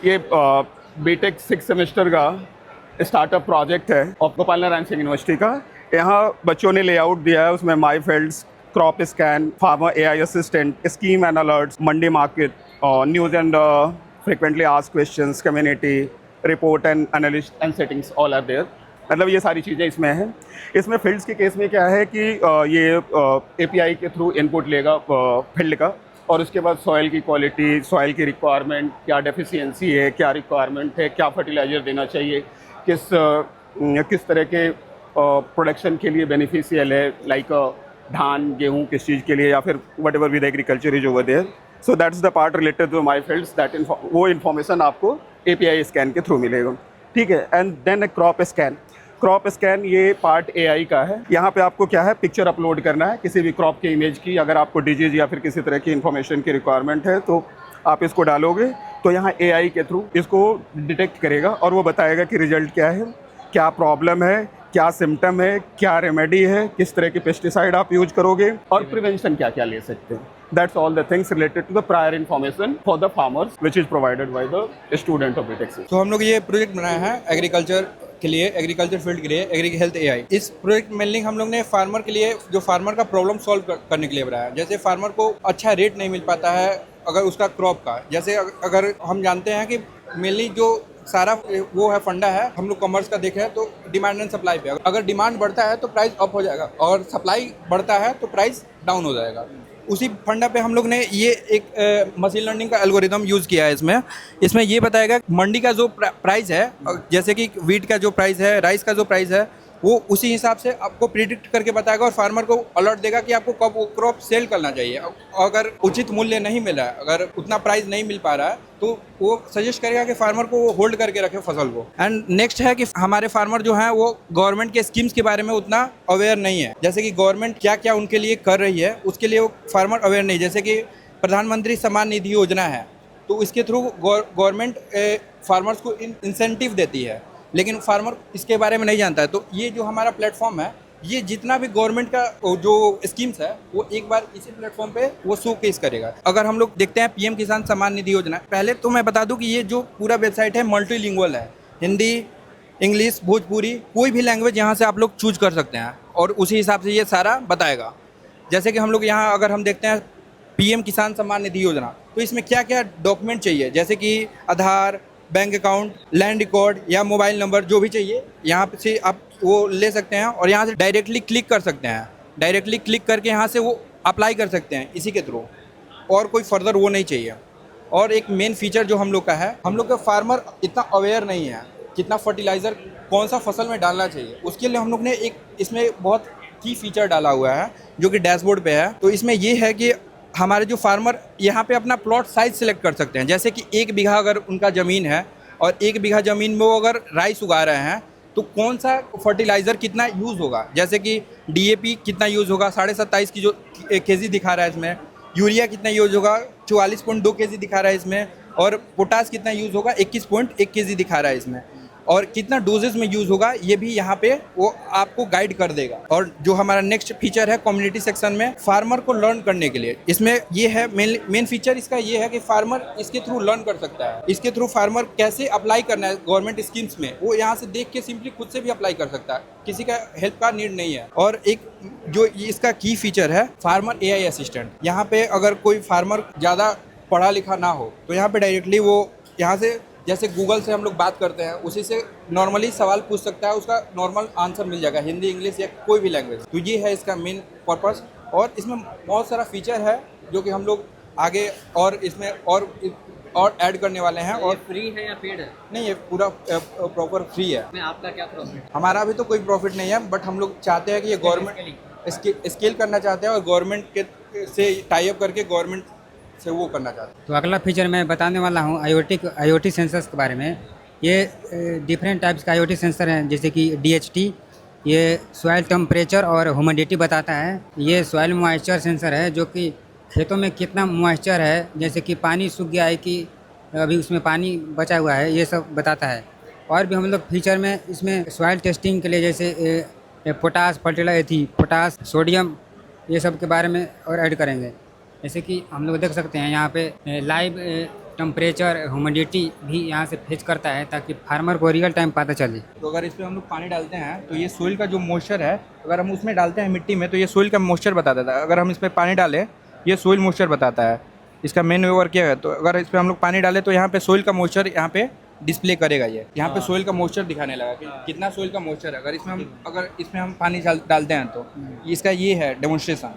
ये B Tech 6 semester का startup project है ऑफ गोपाल नारायण सिंह यूनिवर्सिटी का। यहाँ बच्चों ने लेआउट दिया है, उसमें my fields, crop scan, farmer AI assistant, scheme and alerts, mandi market, news and frequently asked questions, community report and analyst and settings all are there. मतलब ये सारी चीज़ें इसमें हैं। इसमें फील्ड्स के केस में क्या है कि ये एपीआई के थ्रू इनपुट लेगा फील्ड का, और उसके बाद सॉइल की क्वालिटी, सॉइल की रिक्वायरमेंट, क्या डेफिशिएंसी है, क्या रिक्वायरमेंट है, क्या फर्टिलाइज़र देना चाहिए, किस तरह के प्रोडक्शन के लिए बेनिफिशियल है, लाइक धान गेहूँ किस चीज़ के लिए, या फिर whatever with agriculture is over there. So that's the part related to my fields, that वो इन्फॉर्मेशन आपको एपीआई स्कैन के थ्रू मिलेगा। ठीक है। And then crop scan. Crop scan ये पार्ट एआई का है। यहाँ पे आपको क्या है, पिक्चर अपलोड करना है किसी भी क्रॉप के इमेज की। अगर आपको डिजीज या फिर किसी तरह की इन्फॉर्मेशन की रिक्वायरमेंट है तो आप इसको डालोगे, तो यहाँ एआई के थ्रू इसको डिटेक्ट करेगा और वो बताएगा कि रिजल्ट क्या है, क्या प्रॉब्लम है, क्या सिम्टम है, क्या रेमेडी है, किस तरह की पेस्टिसाइड आप यूज करोगे, और प्रिवेंशन क्या क्या ले सकते हैं। That's all the things related to the prior information for the farmers, which is provided by the student of BTech. तो हम लोग ये प्रोजेक्ट बनाया है एग्रीकल्चर के लिए, एग्रीकल्चर फील्ड के लिए, एग्री हेल्थ एआई। इस प्रोजेक्ट मेनली हम लोग ने फार्मर के लिए, जो फार्मर का प्रॉब्लम सॉल्व करने के लिए बनाया। जैसे फार्मर को अच्छा रेट नहीं मिल पाता है अगर उसका क्रॉप का, जैसे अगर हम जानते हैं कि मेनली जो सारा वो है फंडा है, हम लोग कॉमर्स का देखें तो डिमांड एंड सप्लाई पे, अगर डिमांड बढ़ता है तो प्राइस अप हो जाएगा और सप्लाई बढ़ता है तो प्राइस डाउन हो जाएगा। उसी फंडा पे हम लोग ने ये एक मशीन लर्निंग का एल्गोरिदम यूज़ किया है। इसमें ये बताएगा मंडी का जो प्राइस है, जैसे कि वीट का जो प्राइस है, राइस का जो प्राइस है, वो उसी हिसाब से आपको प्रिडिक्ट करके बताएगा और फार्मर को अलर्ट देगा कि आपको कब वो क्रॉप सेल करना चाहिए। अगर उचित मूल्य नहीं मिला है, अगर उतना प्राइस नहीं मिल पा रहा है, तो वो सजेस्ट करेगा कि फार्मर को वो होल्ड करके रखे फसल को। एंड नेक्स्ट है कि हमारे फार्मर जो हैं वो गवर्नमेंट के स्कीम्स के बारे में उतना अवेयर नहीं है। जैसे कि गवर्नमेंट क्या क्या उनके लिए कर रही है, उसके लिए वो फार्मर अवेयर नहीं। जैसे कि प्रधानमंत्री सम्मान निधि योजना है, तो इसके थ्रू गवर्नमेंट फार्मर्स को इंसेंटिव देती है, लेकिन फार्मर इसके बारे में नहीं जानता है। तो ये जो हमारा प्लेटफॉर्म है, ये जितना भी गवर्नमेंट का जो स्कीम्स है वो एक बार इसी प्लेटफॉर्म पे वो शो केस करेगा। अगर हम लोग देखते हैं पीएम किसान सम्मान निधि योजना, पहले तो मैं बता दूं कि ये जो पूरा वेबसाइट है मल्टीलिंगुअल है, हिंदी, इंग्लिश, भोजपुरी, कोई भी लैंग्वेज यहाँ से आप लोग चूज कर सकते हैं और उसी हिसाब से ये सारा बताएगा। जैसे कि हम लोग यहाँ अगर हम देखते हैं पीएम किसान सम्मान निधि योजना, तो इसमें क्या क्या डॉक्यूमेंट चाहिए, जैसे कि आधार, बैंक अकाउंट, लैंड रिकॉर्ड या मोबाइल नंबर, जो भी चाहिए यहाँ से आप वो ले सकते हैं और यहाँ से डायरेक्टली क्लिक कर सकते हैं। डायरेक्टली क्लिक करके यहाँ से वो अप्लाई कर सकते हैं इसी के थ्रू, और कोई फर्दर वो नहीं चाहिए। और एक मेन फीचर जो हम लोग का है, हम लोग का फार्मर इतना अवेयर नहीं है कितना फर्टिलाइज़र कौन सा फसल में डालना चाहिए। उसके लिए हम लोग ने एक इसमें बहुत की फीचर डाला हुआ है जो कि डैशबोर्ड पे है। तो इसमें ये है कि हमारे जो फार्मर यहाँ पे अपना प्लॉट साइज सेलेक्ट कर सकते हैं। जैसे कि 1 बीघा अगर उनका ज़मीन है और 1 बीघा ज़मीन में वो अगर राइस उगा रहे हैं, तो कौन सा फर्टिलाइज़र कितना यूज़ होगा, जैसे कि डीएपी कितना यूज़ होगा, 27.5 की जो केजी दिखा रहा है इसमें, यूरिया कितना यूज़ होगा, 44.2 केजी दिखा रहा है इसमें, और पोटास कितना यूज़ होगा, 21.1 केजी दिखा रहा है इसमें, और कितना डोजेस में यूज़ होगा ये भी यहाँ पे वो आपको गाइड कर देगा। और जो हमारा नेक्स्ट फीचर है कम्युनिटी सेक्शन में, फार्मर को लर्न करने के लिए, इसमें ये है मेन फीचर इसका ये है कि फार्मर इसके थ्रू लर्न कर सकता है। इसके थ्रू फार्मर कैसे अप्लाई करना है गवर्नमेंट स्कीम्स में, वो यहाँ से देख के सिंपली खुद से भी अप्लाई कर सकता है, किसी का हेल्प का नीड नहीं है। और एक जो इसका की फीचर है फार्मर एआई असिस्टेंट, यहाँ पे अगर कोई फार्मर ज़्यादा पढ़ा लिखा ना हो तो यहाँ पे डायरेक्टली वो यहाँ से, जैसे गूगल से हम लोग बात करते हैं, उसी से नॉर्मली सवाल पूछ सकता है, उसका नॉर्मल आंसर मिल जाएगा, हिंदी, इंग्लिश या कोई भी लैंग्वेज। तो ये है इसका मेन पर्पस। और इसमें बहुत सारा फीचर है जो कि हम लोग आगे और इसमें और ऐड करने वाले हैं। और फ्री है या पेड है? नहीं, ये पूरा प्रॉपर फ्री है। में आपका क्या प्रॉफिट? हमारा अभी तो कोई प्रॉफिट नहीं है, बट हम लोग चाहते हैं कि ये गवर्नमेंट स्केल करना चाहते हैं और गवर्नमेंट के से टाई अप करके गवर्नमेंट से वो करना चाहते हैं। तो अगला फीचर मैं बताने वाला हूँ IoT सेंसर्स के बारे में। ये डिफरेंट टाइप्स का IoT सेंसर हैं, जैसे कि DHT, ये सॉइल टेम्परेचर और ह्यूमिडिटी बताता है। ये सॉइल मॉइस्चर सेंसर है जो कि खेतों में कितना मॉइस्चर है, जैसे कि पानी सूख गया है कि अभी उसमें पानी बचा हुआ है, ये सब बताता है। और भी हम लोग फीचर में इसमें सॉइल टेस्टिंग के लिए, जैसे पोटास फर्टिलाइजर, पोटास, सोडियम, ये सब के बारे में और ऐड करेंगे। जैसे कि हम लोग देख सकते हैं यहाँ पे लाइव टेम्परेचर ह्यूमिडिटी भी यहाँ से फेच करता है ताकि फार्मर को रियल टाइम पता चले। तो अगर इस पर हम लोग पानी डालते हैं तो ये सोइल का जो मॉइस्चर है, अगर हम उसमें डालते हैं मिट्टी में तो ये सोइल का मॉइस्चर बता देता है। अगर हम इस पर पानी डालें ये सोइल मॉइस्चर बताता है, इसका मेन वर्क क्या है। तो अगर इस पर हम लोग पानी डालें तो यहाँ पे सोइल का मॉइस्चर यहाँ पे डिस्प्ले करेगा। ये यहाँ पे सोइल का मॉइस्चर दिखाने लगा कि कितना सोइल का मॉइस्चर है। अगर इसमें हम पानी डालते हैं तो इसका ये है डेमोन्स्ट्रेशन।